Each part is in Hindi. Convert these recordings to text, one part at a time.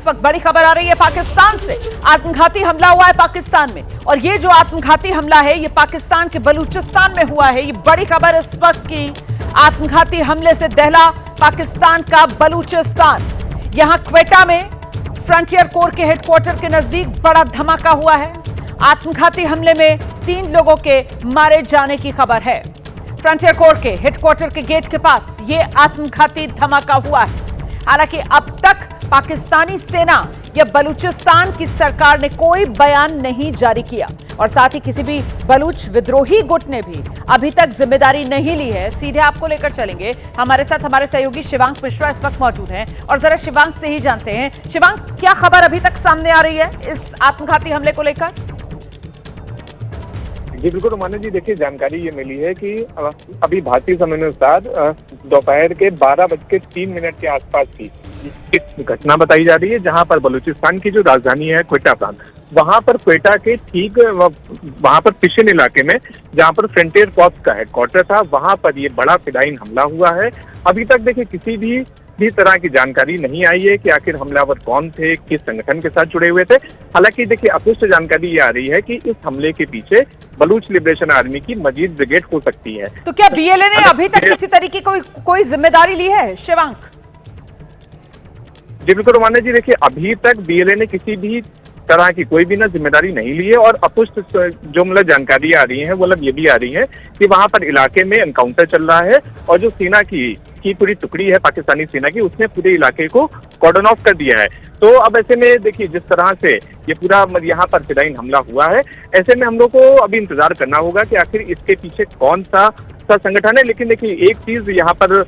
वक्त बड़ी खबर आ रही है पाकिस्तान से। आत्मघाती हमला हुआ है पाकिस्तान में, और ये जो आत्मघाती हमला है ये पाकिस्तान के बलूचिस्तान में हुआ है। ये बड़ी खबर इस वक्त की, आत्मघाती हमले से दहला पाकिस्तान का बलूचिस्तान। यहां क्वेटा में फ्रंटियर कोर के हेडक्वार्टर के नजदीक बड़ा धमाका हुआ है। आत्मघाती हमले में 3 लोगों के मारे जाने की खबर है। फ्रंटियर कोर के हेडक्वार्टर के गेट के पास यह आत्मघाती धमाका हुआ है। हालांकि अब तक पाकिस्तानी सेना या बलूचिस्तान की सरकार ने कोई बयान नहीं जारी किया, और साथ ही किसी भी बलूच विद्रोही गुट ने भी अभी तक जिम्मेदारी नहीं ली है। सीधे आपको लेकर चलेंगे, हमारे साथ हमारे सहयोगी शिवांक मिश्रा इस वक्त मौजूद हैं, और जरा शिवांक से ही जानते हैं। शिवांक, क्या खबर अभी तक सामने आ रही है इस आत्मघाती हमले को लेकर? जी बिल्कुल रोमाना जी, देखिए जानकारी ये मिली है कि अभी भारतीय समय अनुसार दोपहर के 12:03 के आसपास की घटना बताई जा रही है, जहां पर बलूचिस्तान की जो राजधानी है क्वेटा प्रांत, वहां पर क्वेटा के ठीक वहां पर पिशिन इलाके में जहां पर फ्रंटियर कॉर्प्स का हेडक्वार्टर था, वहां पर ये बड़ा फिदायीन हमला हुआ है। अभी तक देखिए किसी भी तरह की जानकारी नहीं आई है कि आखिर हमलावर कौन थे, किस संगठन के साथ जुड़े हुए थे। हालांकि देखिए अपुष्ट जानकारी ये आ रही है कि इस हमले के पीछे बलूच लिबरेशन आर्मी की मजीद ब्रिगेड हो सकती है। तो क्या बीएलए ने अभी तक किसी तरीके कोई जिम्मेदारी ली है शिवांक? जी बिल्कुल रोमाना जी, देखिए अभी तक बीएलए ने किसी भी तरह की कोई भी जिम्मेदारी नहीं ली है, और अपुष्ट जो जानकारी आ रही है वो ये भी आ रही है कि वहां पर इलाके में एनकाउंटर चल रहा है, और जो सेना की पूरी टुकड़ी है पाकिस्तानी सेना की, उसने पूरे इलाके को कॉर्डन ऑफ कर दिया है। तो अब ऐसे में देखिए जिस तरह से ये पूरा यहाँ पर फिदायीन हमला हुआ है, ऐसे में हम लोग को अभी इंतजार करना होगा कि आखिर इसके पीछे कौन सा संगठन है। लेकिन देखिए एक चीज यहाँ पर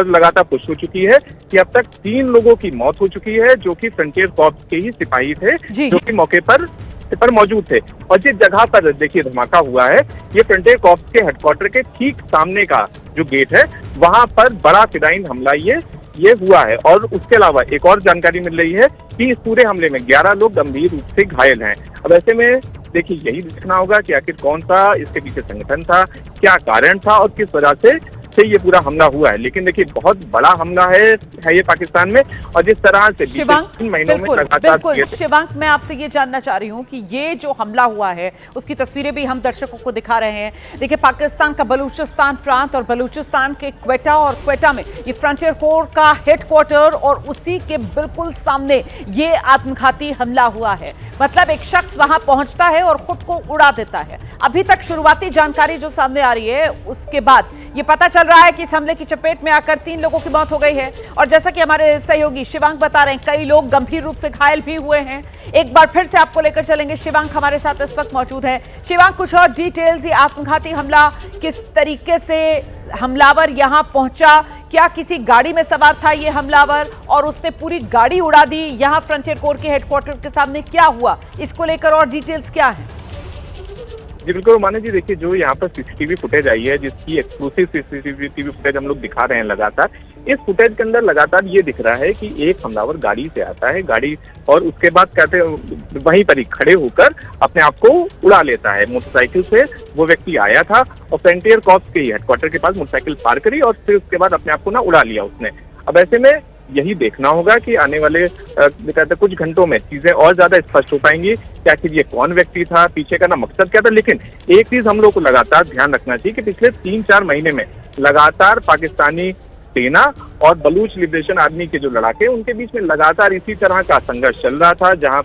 लगातार पुष्ट हो चुकी है कि अब तक 3 लोगों की मौत हो चुकी है, जो कि फ्रंटियर कॉर्प्स के ही सिपाही थे, जो कि मौके पर मौजूद थे। और जिस जगह पर देखिए धमाका हुआ है, ये फ्रंटियर कॉर्प्स के हेडक्वार्टर के ठीक सामने का जो गेट है, वहां पर बड़ा फिदायीन हमला ये हुआ है। और उसके अलावा एक और जानकारी मिल रही है कि इस पूरे हमले में 11 लोग गंभीर रूप से घायल हैं। अब ऐसे में देखिए यही देखना होगा कि आखिर कौन सा इसके पीछे संगठन था, क्या कारण था, और किस वजह से ये पूरा हमला हुआ है। लेकिन देखिए बहुत बड़ा हमला है ये पाकिस्तान में, और जिस तरह से 3 महीनों में लगातार। शिवांक, मैं आपसे ये जानना चाह रही हूँ कि ये जो हमला हुआ है उसकी तस्वीरें भी हम दर्शकों को दिखा रहे हैं। देखिए पाकिस्तान का बलूचिस्तान प्रांत, और बलूचिस्तान के क्वेटा, और क्वेटा में ये फ्रंटियर कोर का हेडक्वार्टर, और उसी के बिल्कुल सामने ये आत्मघाती हमला हुआ है। मतलब एक शख्स वहां पहुंचता है और खुद को उड़ा देता है। अभी तक शुरुआती जानकारी जो सामने आ रही है, उसके बाद ये पता चल रहा है कि इस हमले की चपेट में आकर 3 लोगों की मौत हो गई है, और जैसा कि हमारे सहयोगी शिवांक बता रहे हैं, कई लोग गंभीर रूप से घायल भी हुए हैं। एक बार फिर से आपको लेकर चलेंगे, शिवांक हमारे साथ इस वक्त मौजूद है। शिवांक, कुछ और डिटेल्स, ये आत्मघाती हमला किस तरीके से हमलावर यहां पहुंचा? क्या किसी गाड़ी में सवार था ये हमलावर और उसने पूरी गाड़ी उड़ा दी? यहां फ्रंटियर कोर के हेडक्वार्टर के सामने क्या हुआ, इसको लेकर और डिटेल्स क्या है? जी बिल्कुल रोमाना जी, देखिए जो यहाँ पर सीसीटीवी फुटेज आई है, जिसकी एक्सक्लूसिव सीसीटीवी फुटेज हम लोग दिखा रहे हैं लगातार, इस फुटेज के अंदर लगातार ये दिख रहा है कि एक हमलावर गाड़ी से आता है, गाड़ी, और उसके बाद कहते वहीं पर ही खड़े होकर अपने आप को उड़ा लेता है। मोटरसाइकिल से वो व्यक्ति आया था और फ्रंटियर कॉर्प्स के हेडक्वार्टर के पास मोटरसाइकिल पार करी, और फिर उसके बाद अपने आप को उड़ा लिया उसने। अब ऐसे में यही देखना होगा कि आने वाले कहते कुछ घंटों में चीजें और ज्यादा स्पष्ट हो पाएंगी कि आखिर ये कौन व्यक्ति था, पीछे का मकसद क्या था। लेकिन एक चीज हम लोग को लगातार ध्यान रखना चाहिए कि पिछले 3-4 महीने में लगातार पाकिस्तानी सेना और बलूच लिबरेशन आर्मी के जो लड़ाके, उनके बीच में लगातार इसी तरह का संघर्ष चल रहा था, जहां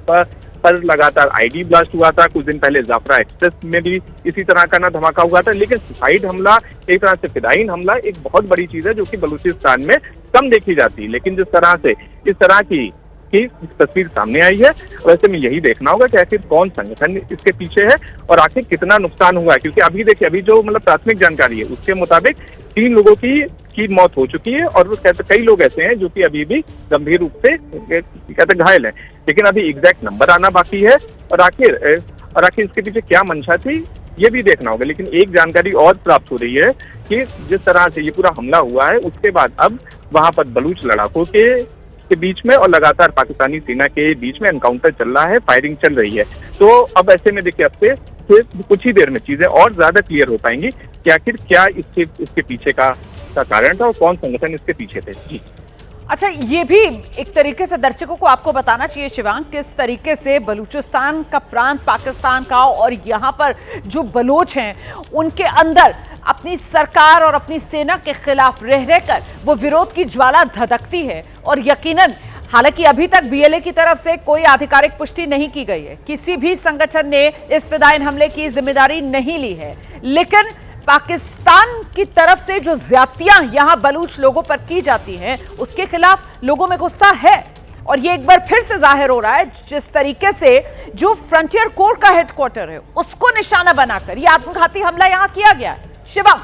पर लगातार आईडी ब्लास्ट हुआ था। कुछ दिन पहले जाफरा एक्सप्रेस में भी इसी तरह का धमाका हुआ था। लेकिन सुसाइड हमला, एक तरह से फिदायीन हमला, एक बहुत बड़ी चीज है जो कि बलूचिस्तान में कम देखी जाती है। लेकिन जिस तरह से इस तरह की तस्वीर सामने आई है, वैसे में यही देखना होगा कि आखिर कौन संगठन इसके पीछे है और आखिर कितना नुकसान हुआ है। क्योंकि अभी देखिए, अभी जो प्राथमिक जानकारी है उसके मुताबिक 3 लोगों की मौत हो चुकी है, और कई लोग ऐसे हैं जो कि अभी भी गंभीर रूप से घायल हैं। लेकिन अभी एग्जैक्ट नंबर आना बाकी है, और आखिर इसके पीछे क्या मंशा थी ये भी देखना होगा। लेकिन एक जानकारी और प्राप्त हो रही है कि जिस तरह से ये पूरा हमला हुआ है, उसके बाद अब वहां पर बलूच लड़ाकों के बीच में और लगातार पाकिस्तानी सेना के बीच में एनकाउंटर चल रहा है, फायरिंग चल रही है। तो अब ऐसे में देखिए, अब से कुछ ही देर में चीजें और ज्यादा क्लियर हो पाएंगी कि आखिर क्या इसके पीछे का कारण था और कौन संगठन इसके पीछे थे। जी अच्छा, ये भी एक तरीके से दर्शकों को आपको बताना चाहिए शिवांग, किस तरीके से बलूचिस्तान का प्रांत पाकिस्तान का और यहाँ पर जो बलोच हैं उनके अंदर अपनी सरकार और अपनी सेना के खिलाफ रह रहकर वो विरोध की ज्वाला धधकती है। और यकीनन, हालांकि अभी तक बीएलए की तरफ से कोई आधिकारिक पुष्टि नहीं की गई है, किसी भी संगठन ने इस फिदायीन हमले की जिम्मेदारी नहीं ली है, लेकिन पाकिस्तान की तरफ से जो ज्यादतियां यहां बलूच लोगों पर की जाती हैं उसके खिलाफ लोगों में गुस्सा है। और ये एक बार फिर से जाहिर हो रहा है जिस तरीके से जो फ्रंटियर कोर का हेडक्वार्टर है उसको निशाना बनाकर ये आत्मघाती हमला यहां किया गया है। शिवा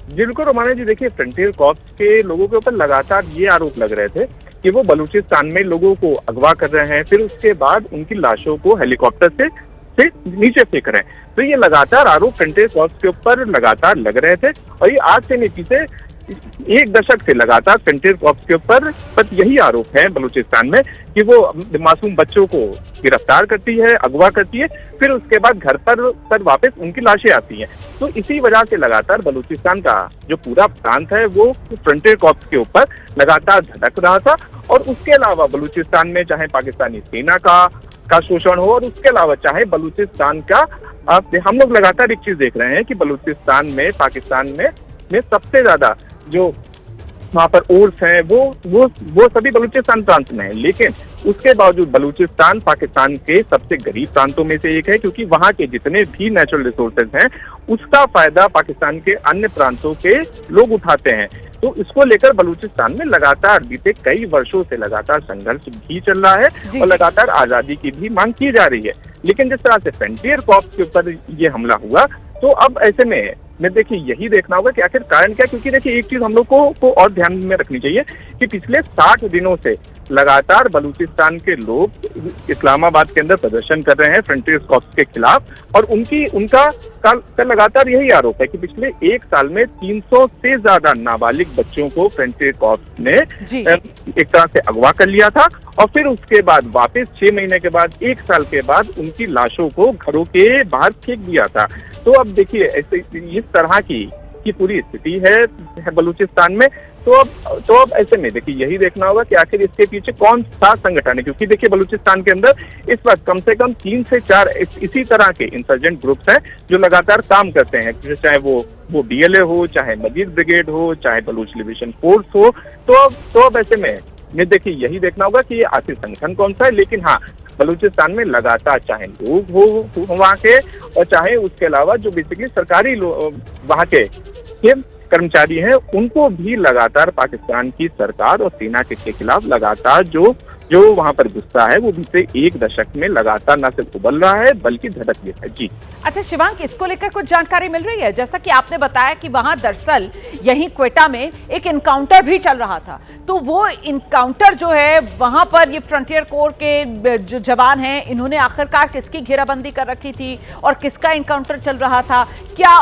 जी बिल्कुल रोमाना जी, देखिए फ्रंटियर कॉर्प्स के लोगों के ऊपर लगातार ये आरोप लग रहे थे कि वो बलूचिस्तान में लोगों को अगवा कर रहे हैं, फिर उसके बाद उनकी लाशों को हेलीकॉप्टर से नीचे फेंक रहे हैं। तो ये लगातार आरोप फ्रंटियर कॉर्प्स के ऊपर लगातार लग रहे थे और ये आज से नहीं, पीछे एक दशक से लगातार फ्रंटियर कॉर्प्स के ऊपर यही आरोप है बलूचिस्तान में कि वो मासूम बच्चों को गिरफ्तार करती है, अगवा करती है, फिर उसके बाद घर पर वापस उनकी लाशें आती हैं। तो इसी वजह से लगातार बलूचिस्तान का जो पूरा प्रांत है वो फ्रंटियर कॉर्प्स के ऊपर लगातार धड़क रहा था। और उसके अलावा बलूचिस्तान में चाहे पाकिस्तानी सेना का शोषण हो और उसके अलावा चाहे बलूचिस्तान का, हम लोग लगातार एक चीज देख रहे हैं कि बलूचिस्तान में पाकिस्तान में सबसे ज्यादा जो वहाँ पर ओर्स हैं वो सभी बलूचिस्तान प्रांत में है, लेकिन उसके बावजूद बलूचिस्तान पाकिस्तान के सबसे गरीब प्रांतों में से एक है, क्योंकि वहाँ के जितने भी नेचुरल रिसोर्सेज हैं उसका फायदा पाकिस्तान के अन्य प्रांतों के लोग उठाते हैं। तो इसको लेकर बलूचिस्तान में लगातार बीते कई वर्षों से लगातार संघर्ष भी चल रहा है और लगातार आजादी की भी मांग की जा रही है। लेकिन जिस तरह से फ्रंटियर कॉर्प्स के ऊपर ये हमला हुआ, तो अब ऐसे में देखिए यही देखना होगा कि आखिर कारण क्या। क्योंकि देखिए एक चीज हम लोग को और ध्यान में रखनी चाहिए कि पिछले 60 दिनों से लगातार बलूचिस्तान के लोग इस्लामाबाद के अंदर प्रदर्शन कर रहे हैं फ्रंटियर कॉर्प्स के खिलाफ, और उनका लगातार यही आरोप है कि पिछले एक साल में 300 से ज्यादा नाबालिग बच्चों को फ्रंटियर कॉर्प्स ने एक तरह से अगवा कर लिया था और फिर उसके बाद वापस 6 महीने के बाद, 1 साल के बाद उनकी लाशों को घरों के बाहर फेंक दिया था। तो अब देखिए ऐसे इस तरह की पूरी स्थिति है बलूचिस्तान में। तो अब ऐसे में देखिए यही देखना होगा कि आखिर इसके पीछे कौन सा संगठन है, क्योंकि देखिए बलूचिस्तान के अंदर इस वक्त कम से कम 3 से 4 इसी तरह के इंसर्जेंट ग्रुप्स हैं जो लगातार काम करते हैं, चाहे वो बीएलए हो, चाहे मजीद ब्रिगेड हो, चाहे बलूच लिबरेशन फोर्स हो। तो अब ऐसे में देखिए यही देखना होगा कि ये आखिर संगठन कौन सा है। लेकिन हाँ, बलूचिस्तान में लगातार चाहे लोग हो वहाँ के और चाहे उसके अलावा जो बेसिकली सरकारी वहाँ के कर्मचारी हैं, उनको भी लगातार पाकिस्तान की सरकार और सेना के खिलाफ लगातार जो वहाँ पर गुस्सा है वो बीते एक दशक में लगातार न सिर्फ उबल रहा है बल्कि धड़क भी है। जी अच्छा शिवांग, इसको लेकर कुछ जानकारी मिल रही है? जैसा कि आपने बताया कि वहां दरअसल यहीं क्वेटा में एक इनकाउंटर भी चल रहा था, तो वो इनकाउंटर जो है वहां पर ये फ्रंटियर कोर के जो जवान हैं इन्होंने आखिरकार किसकी घेराबंदी कर रखी थी और किसका इनकाउंटर चल रहा था? क्या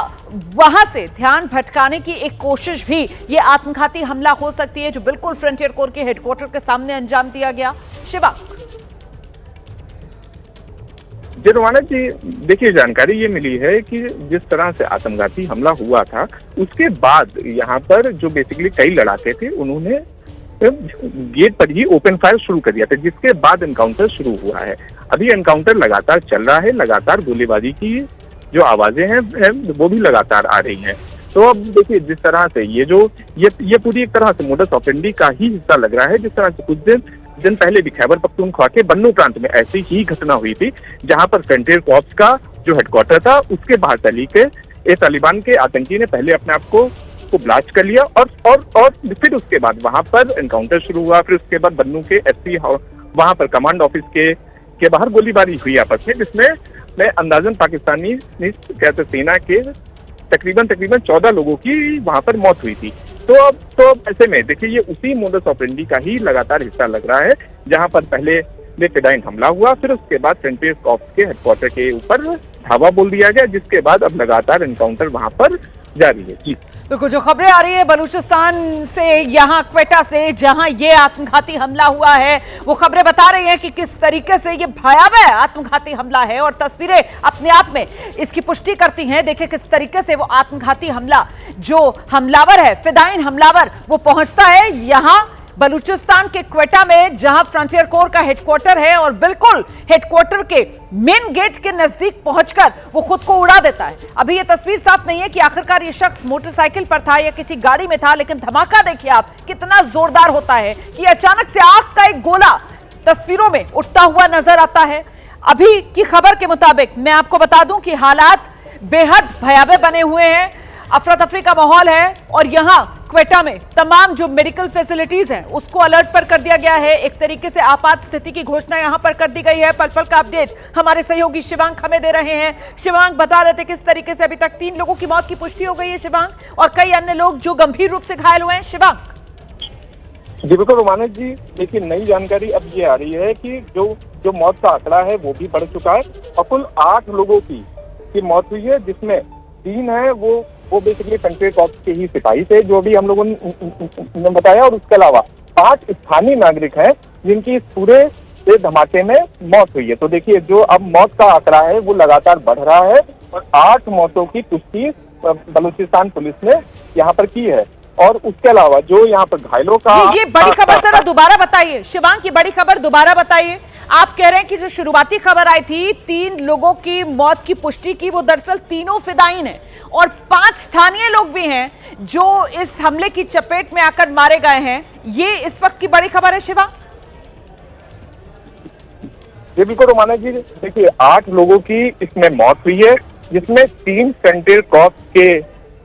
वहां से ध्यान भटकाने की एक कोशिश भी ये आत्मघाती हमला हो सकती है जो बिल्कुल फ्रंटियर कोर के हेडक्वार्टर के सामने अंजाम दिया गया? शिवा जी रोमाना जी, देखिए जानकारी ये मिली है कि जिस तरह से आत्मघाती हमला हुआ था उसके बाद यहाँ पर जो बेसिकली कई लड़ाके थे उन्होंने गेट पर ही ओपन फायर शुरू कर दिया था, जिसके बाद एनकाउंटर शुरू हुआ है। अभी एनकाउंटर लगातार चल रहा है, लगातार गोलीबारी की जो आवाजें हैं वो भी लगातार आ रही हैं। तो अब देखिए जिस तरह से ये पूरी एक तरह से मोडस ऑपरेंडी का ही हिस्सा लग रहा है। जिस तरह से कुछ दिन पहले भी खैबर पख्तूनख्वा के बन्नू प्रांत में ऐसी ही घटना हुई थी, जहां पर फ्रंटियर कॉर्प्स का जो हेडक्वार्टर था उसके बाहर तालिबान के आतंकी ने पहले अपने आप को ब्लास्ट कर लिया और फिर उसके बाद वहां पर एनकाउंटर शुरू हुआ। फिर उसके बाद बन्नू के एसपी वहां पर कमांड ऑफिस के बाहर गोलीबारी हुई आपस में, जिसमें अंदाजन पाकिस्तानी कहते सेना के तकरीबन 14 लोगों की वहां पर मौत हुई थी। तो अब ऐसे में देखिए ये उसी मोडस ऑपरेंडी का ही लगातार हिस्सा लग रहा है, जहां पर पहले फिदायीन हमला हुआ, फिर उसके बाद फ्रंटियर कॉर्प्स के हेडक्वार्टर के ऊपर धावा बोल दिया गया, जिसके बाद अब लगातार एनकाउंटर वहां पर जारी है। जी बिल्कुल, जो खबरें आ रही है बलूचिस्तान से, यहाँ क्वेटा से जहां ये आत्मघाती हमला हुआ है, वो खबरें बता रही हैं कि किस तरीके से ये भयावह आत्मघाती हमला है और तस्वीरें अपने आप में इसकी पुष्टि करती हैं। देखिए किस तरीके से वो आत्मघाती हमला, जो हमलावर है फिदायीन हमलावर, वो पहुंचता है यहाँ बलूचिस्तान के क्वेटा में, जहां फ्रंटियर कोर का हेडक्वार्टर है, और बिल्कुल हेडक्वार्टर के मेन गेट के नजदीक पहुंचकर वो खुद को उड़ा देता है। अभी ये तस्वीर साफ नहीं है कि आखिरकार ये शख्स मोटरसाइकिल पर था या किसी गाड़ी में था, लेकिन धमाका देखिए आप कितना जोरदार होता है कि अचानक से आग का एक गोला तस्वीरों में उठता हुआ नजर आता है। अभी की खबर के मुताबिक मैं आपको बता दूं कि हालात बेहद भयावह बने हुए हैं, अफरा तफरी का माहौल है, और यहां क्वेटा में तमाम जो मेडिकल फैसिलिटीज हैं उसको अलर्ट पर कर दिया गया है। एक तरीके से आपात स्थिति की घोषणा यहां पर कर दी गई है। पल पल का अपडेट हमारे सहयोगी शिवांग हमें दे रहे हैं। शिवांग, बता रहे थे किस तरीके से अभी तक 3 लोगों की मौत की पुष्टि हो गई है शिवांग, और कई अन्य लोग जो गंभीर रूप से घायल हुए हैं। शिवांग जी बिल्कुल रोमाना जी, देखिए नई जानकारी अब ये आ रही है कि जो मौत का आंकड़ा है वो भी बढ़ चुका है और कुल 8 लोगों की मौत हुई है, जिसमें 3 है वो बेसिकली फ्रंटियर कॉर्प्स के ही सिपाही थे, जो भी हम लोगों ने बताया, और उसके अलावा 5 स्थानीय नागरिक हैं जिनकी इस पूरे धमाके में मौत हुई है। तो देखिए जो अब मौत का आंकड़ा है वो लगातार बढ़ रहा है और 8 मौतों की पुष्टि बलूचिस्तान पुलिस ने यहाँ पर की है। और उसके अलावा जो यहाँ पर घायलों का ये बड़ी खबर जरा दोबारा बताइए शिवांग, की बड़ी खबर दोबारा बताइए। आप कह रहे हैं कि जो शुरुआती खबर आई थी 3 लोगों की मौत की पुष्टि की, वो दरअसल तीनों फिदायीन हैं और 5 स्थानीय लोग भी हैं जो इस हमले की चपेट में आकर मारे गए हैं। ये इस वक्त की बड़ी खबर है शिवांग। जी बिल्कुल रोमाना जी, देखिए 8 लोगों की इसमें मौत हुई है, जिसमें 3 फ्रंटियर कॉर्प्स के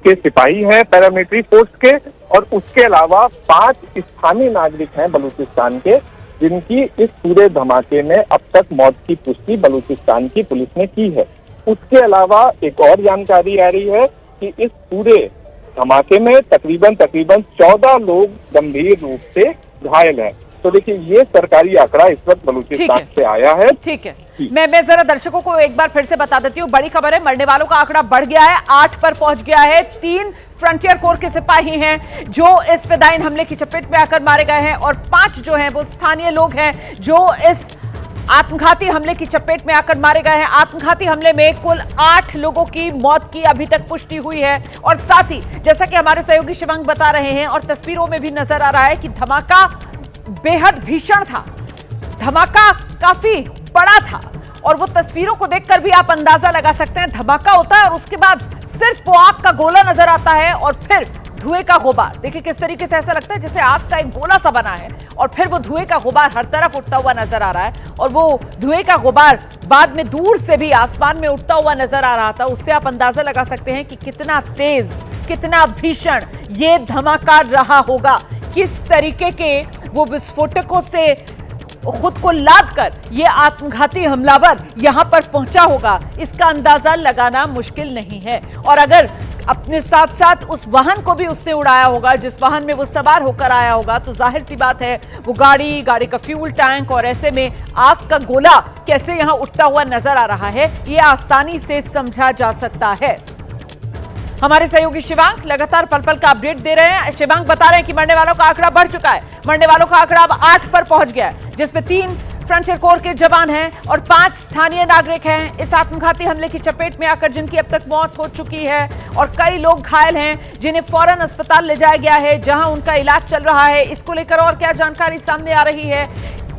सिपाही हैं पैरामिलिट्री फोर्स के, और उसके अलावा 5 स्थानीय नागरिक हैं बलूचिस्तान के, जिनकी इस पूरे धमाके में अब तक मौत की पुष्टि बलूचिस्तान की पुलिस ने की है। उसके अलावा एक और जानकारी आ रही है कि इस पूरे धमाके में तकरीबन 14 लोग गंभीर रूप से घायल हैं। तो देखिए ये सरकारी आंकड़ा इस वक्त बलूचिस्तान से आया है। ठीक है, मैं जरा दर्शकों को एक बार फिर से बता देती हूँ। बड़ी खबर है, मरने वालों का आंकड़ा बढ़ गया है, 8 पर पहुंच गया है। 3 फ्रंटियर कोर के सिपाही हैं जो इस फिदायीन हमले की चपेट में आकर मारे गए हैं, और 5 जो हैं वो स्थानीय लोग हैं जो इस आत्मघाती हमले की चपेट में आकर मारे गए हैं। आत्मघाती हमले में कुल 8 लोगों की मौत की अभी तक पुष्टि हुई है, और साथ ही जैसा कि हमारे सहयोगी शिवांग बता रहे हैं और तस्वीरों में भी नजर आ रहा है कि धमाका बेहद भीषण था, धमाका काफी बड़ा था, और वो तस्वीरों को देखकर भी आप अंदाजा लगा सकते हैं। धमाका होता है और उसके बाद सिर्फ वो आग का गोला नजर आता है और फिर धुएं का गुबार। देखिए किस तरीके से ऐसा लगता है जैसे आग का एक गोला सा बना है और फिर वो धुएं का गुबार हर तरफ उठता हुआ नजर आ रहा है, और वो धुएं का गुबार बाद में दूर से भी आसमान में उठता हुआ नजर आ रहा था। उससे आप अंदाजा लगा सकते हैं कि कितना तेज, कितना भीषण ये धमाका रहा होगा, किस तरीके के वो विस्फोटकों से खुद को लाद कर ये आत्मघाती हमलावर यहां पर पहुंचा होगा, इसका अंदाजा लगाना मुश्किल नहीं है। और अगर अपने साथ साथ उस वाहन को भी उसने उड़ाया होगा जिस वाहन में वो सवार होकर आया होगा, तो जाहिर सी बात है वो गाड़ी का फ्यूल टैंक और ऐसे में आग का गोला कैसे यहां उठता हुआ नजर आ रहा है, ये आसानी से समझा जा सकता है। हमारे सहयोगी शिवांग लगातार पल पल का अपडेट दे रहे हैं। शिवांग बता रहे हैं कि मरने वालों का आंकड़ा बढ़ चुका है, मरने वालों का आंकड़ा अब 8 पर पहुंच गया है, जिसमें 3 फ्रंटियर कोर के जवान हैं और 5 स्थानीय नागरिक हैं इस आत्मघाती हमले की चपेट में आकर, जिनकी अब तक मौत हो चुकी है, और कई लोग घायल हैं जिन्हें फौरन अस्पताल ले जाया गया है जहां उनका इलाज चल रहा है। इसको लेकर और क्या जानकारी सामने आ रही है,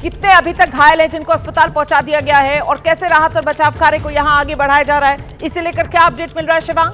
कितने अभी तक घायल हैं जिनको अस्पताल पहुंचा दिया गया है, और कैसे राहत और बचाव कार्य को यहां आगे बढ़ाया जा रहा है, इसे लेकर क्या अपडेट मिल रहा है शिवांग?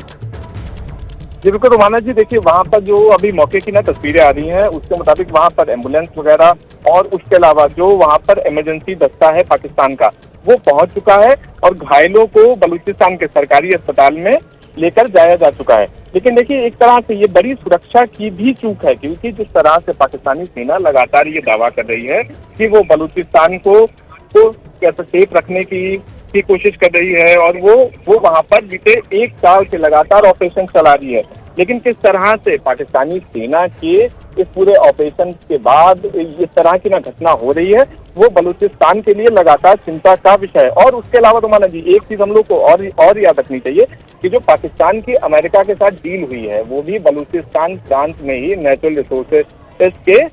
जी बिल्कुल रोमाना जी, देखिए वहाँ पर जो अभी मौके की तस्वीरें आ रही हैं उसके मुताबिक वहाँ पर एम्बुलेंस वगैरह और उसके अलावा जो वहाँ पर इमरजेंसी दस्ता है पाकिस्तान का वो पहुँच चुका है और घायलों को बलूचिस्तान के सरकारी अस्पताल में लेकर जाया जा चुका है। लेकिन देखिए एक तरह से ये बड़ी सुरक्षा की भी चूक है, क्योंकि जिस तरह से पाकिस्तानी सेना लगातार ये दावा कर रही है कि वो बलूचिस्तान को कैसे सेफ रखने की कोशिश कर रही है, और वो वहाँ पर बीते 1 साल से लगातार ऑपरेशन चला रही है। लेकिन किस तरह से पाकिस्तानी सेना के इस पूरे ऑपरेशन के बाद इस तरह की घटना हो रही है, वो बलूचिस्तान के लिए लगातार चिंता का विषय है। और उसके अलावा तो माना जी एक चीज हम लोग को और याद रखनी चाहिए कि जो पाकिस्तान की अमेरिका के साथ डील हुई है वो भी बलूचिस्तान प्रांत में ही नेचुरल रिसोर्सेज के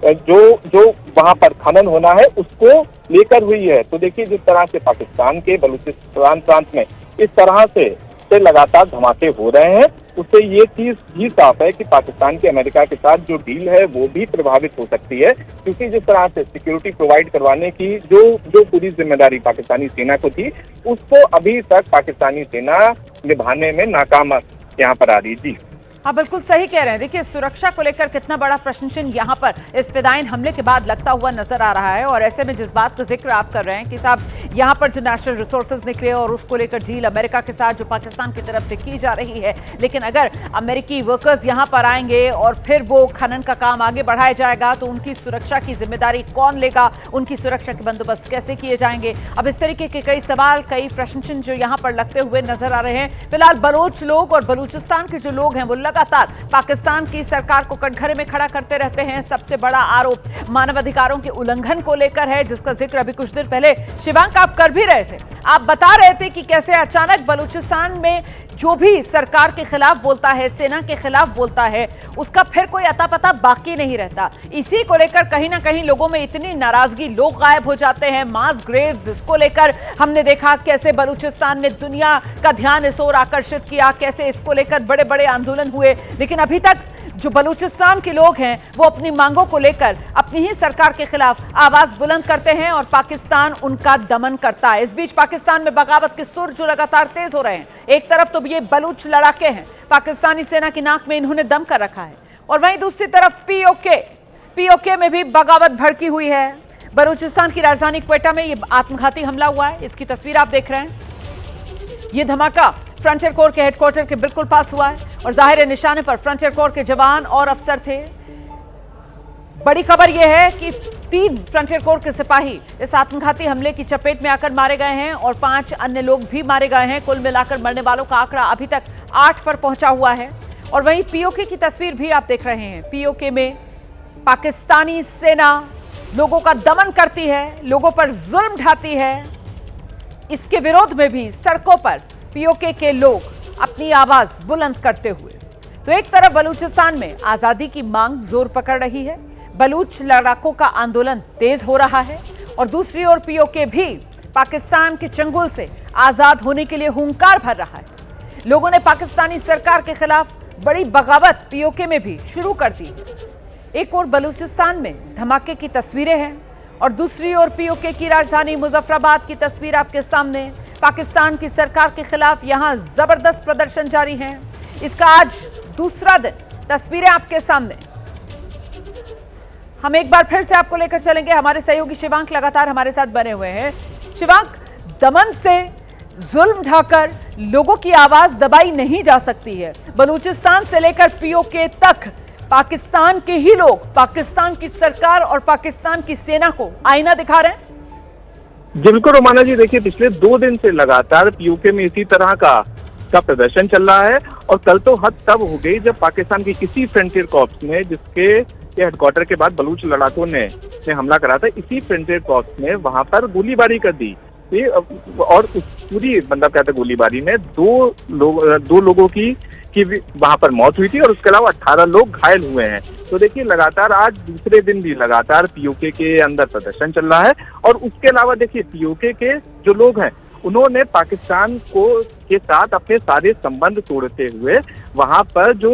जो वहां पर खनन होना है उसको लेकर हुई है। तो देखिए जिस तरह से पाकिस्तान के बलूचिस्तान प्रांत में इस तरह से लगातार धमाके हो रहे हैं, उससे ये चीज भी साफ है कि पाकिस्तान की अमेरिका के साथ जो डील है वो भी प्रभावित हो सकती है, क्योंकि जिस तरह से सिक्योरिटी प्रोवाइड करवाने की जो पूरी जिम्मेदारी पाकिस्तानी सेना को थी, उसको अभी तक पाकिस्तानी सेना निभाने में नाकाम यहाँ पर आ रही। जी हाँ, बिल्कुल सही कह रहे हैं। देखिए, सुरक्षा को लेकर कितना बड़ा प्रश्न चिन्ह यहाँ पर इस फिदायीन हमले के बाद लगता हुआ नजर आ रहा है। और ऐसे में जिस बात का जिक्र आप कर रहे हैं कि साहब यहाँ पर जो नेशनल रिसोर्सेज निकले और उसको लेकर डील अमेरिका के साथ जो पाकिस्तान की तरफ से की जा रही है, लेकिन अगर अमेरिकी वर्कर्स यहाँ पर आएंगे और फिर वो खनन का काम आगे बढ़ाया जाएगा तो उनकी सुरक्षा की जिम्मेदारी कौन लेगा, उनकी सुरक्षा के बंदोबस्त कैसे किए जाएंगे। अब इस तरीके के कई सवाल, कई प्रश्न चिन्ह जो यहाँ पर लगते हुए नजर आ रहे हैं। फिलहाल बलोच लोग और बलूचिस्तान के जो लोग हैं वो लगातार पाकिस्तान की सरकार को कटघरे में खड़ा करते रहते हैं। सबसे बड़ा आरोप मानवाधिकारों के उल्लंघन को लेकर है, जिसका जिक्र अभी कुछ देर पहले शिवांक आप कर भी रहे थे। आप बता रहे थे कि कैसे अचानक बलूचिस्तान में जो भी सरकार के खिलाफ बोलता है, सेना के खिलाफ बोलता है, उसका फिर कोई अता पता बाकी नहीं रहता। इसी को लेकर कहीं ना कहीं लोगों में इतनी नाराजगी, लोग गायब हो जाते हैं। मास ग्रेव्स, इसको लेकर हमने देखा कैसे बलूचिस्तान ने दुनिया का ध्यान इस ओर आकर्षित किया, कैसे इसको लेकर बड़े बड़े आंदोलन हुए। लेकिन अभी तक जो बलूचिस्तान के लोग हैं वो अपनी मांगों को लेकर अपनी ही सरकार के खिलाफ आवाज बुलंद करते हैं और पाकिस्तान उनका दमन करता है। इस बीच पाकिस्तान में बगावत के सुर जो लगातार तेज हो रहे हैं। एक तरफ तो ये बलूच लड़ाके हैं, पाकिस्तानी सेना की नाक में इन्होंने दम कर रखा है, और वहीं दूसरी तरफ पीओके में भी बगावत भड़की हुई है। बलूचिस्तान की राजधानी क्वेटा में ये आत्मघाती हमला हुआ है, इसकी तस्वीर आप देख रहे हैं। ये धमाका फ्रंटियर कोर के हेडक्वार्टर के बिल्कुल पास हुआ है और जाहिर निशाने पर फ्रंटियर कोर के जवान और अफसर थे। बड़ी खबर यह है कि 3 फ्रंटियर कोर के सिपाही इस आत्मघाती हमले की चपेट में आकर मारे गए हैं और 5 अन्य लोग भी मारे गए हैं। कुल मिलाकर मरने वालों का आंकड़ा अभी तक 8 पर पहुंचा हुआ है। और वहीं पीओके की तस्वीर भी आप देख रहे हैं। पीओके में पाकिस्तानी सेना लोगों का दमन करती है, लोगों पर जुल्म ढाती है। इसके विरोध में भी सड़कों पर पीओके के लोग अपनी आवाज बुलंद करते हुए। तो एक तरफ बलूचिस्तान में आजादी की मांग जोर पकड़ रही है, बलूच लड़ाकों का आंदोलन तेज हो रहा है, और दूसरी ओर पीओके भी पाकिस्तान के चंगुल से आजाद होने के लिए हुंकार भर रहा है। लोगों ने पाकिस्तानी सरकार के खिलाफ बड़ी बगावत पीओके में भी शुरू कर दी। एक और बलूचिस्तान में धमाके की तस्वीरें हैं और दूसरी ओर पीओके की राजधानी मुजफ्फराबाद की तस्वीर आपके सामने। पाकिस्तान की सरकार के खिलाफ यहां जबरदस्त प्रदर्शन जारी है। इसका आज दूसरा दिन, तस्वीरें आपके सामने। हम एक बार फिर से आपको लेकर चलेंगे। हमारे सहयोगी शिवांक लगातार हमारे साथ बने हुए हैं। शिवांक, दमन से जुल्म ढाकर लोगों की आवाज दबाई नहीं जा सकती है। बलूचिस्तान से लेकर पीओके तक पाकिस्तान के ही लोग पाकिस्तान की सरकार और पाकिस्तान की सेना को आईना दिखा रहे हैं। जी बिल्कुल रोमाना जी, देखिए पिछले 2 दिन से लगातार पीओके में इसी तरह का प्रदर्शन चल रहा है। और कल तो हद तब हो गई जब पाकिस्तान की किसी फ्रंटियर कॉर्प्स ने, जिसके हेडक्वार्टर के बाद बलूच लड़ाकों ने हमला करा था, इसी फ्रंटियर कॉर्प्स ने वहां पर गोलीबारी कर दी। और उस पूरी मतलब कहते गोलीबारी में 2 लोगों की वहां पर मौत हुई थी और उसके अलावा 18 लोग घायल हुए हैं। तो देखिए लगातार आज दूसरे दिन भी लगातार पीओके के अंदर प्रदर्शन चल रहा है। और उसके अलावा देखिए पीओके के जो लोग हैं उन्होंने पाकिस्तान के साथ अपने सारे संबंध तोड़ते हुए वहां पर जो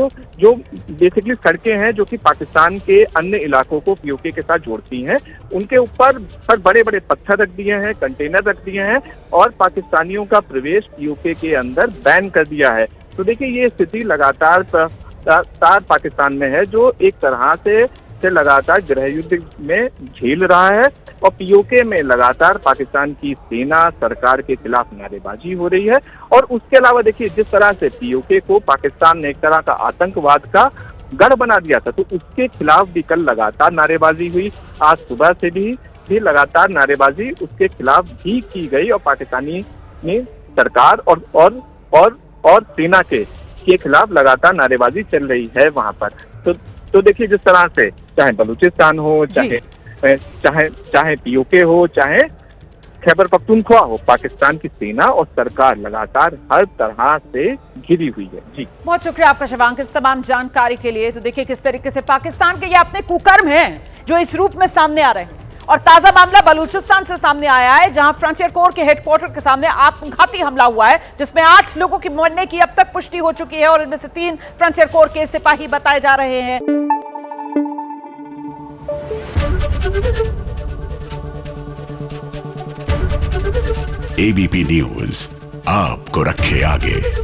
बेसिकली सड़कें हैं जो कि पाकिस्तान के अन्य इलाकों को पीओके के साथ जोड़ती हैं, उनके ऊपर बड़े बड़े पत्थर रख दिए हैं, कंटेनर रख दिए हैं और पाकिस्तानियों का प्रवेश पीओके के अंदर बैन कर दिया है। तो देखिए ये स्थिति लगातार पाकिस्तान में है, जो एक तरह से लगातार गृह युद्ध में झेल रहा है। और पीओके में लगातार पाकिस्तान की सेना सरकार के खिलाफ नारेबाजी हो रही है। और उसके अलावा देखिए जिस तरह से पीओके को पाकिस्तान ने एक तरह का आतंकवाद का गढ़ बना दिया था, तो उसके खिलाफ भी कल लगातार नारेबाजी हुई। आज सुबह से भी लगातार नारेबाजी उसके खिलाफ भी की गई और पाकिस्तानी सरकार और सेना के खिलाफ लगातार नारेबाजी चल रही है वहां पर। तो देखिए जिस तरह से चाहे बलूचिस्तान हो, चाहे पीओके हो, चाहे खैबर पख्तूनख्वा हो, पाकिस्तान की सेना और सरकार लगातार हर तरह से घिरी हुई है। जी बहुत शुक्रिया आपका शिवांक इस तमाम जानकारी के लिए। तो देखिए किस तरीके से पाकिस्तान के ये अपने कुकर्म हैं जो इस रूप में सामने आ रहे हैं और ताजा मामला बलूचिस्तान से सामने आया है, जहां फ्रंटियर कोर के हेडक्वार्टर के सामने आत्मघाती हमला हुआ है, जिसमें 8 लोगों की मरने की अब तक पुष्टि हो चुकी है और इनमें से 3 फ्रंटियर कोर के सिपाही बताए जा रहे हैं। एबीपी न्यूज आपको रखे आगे।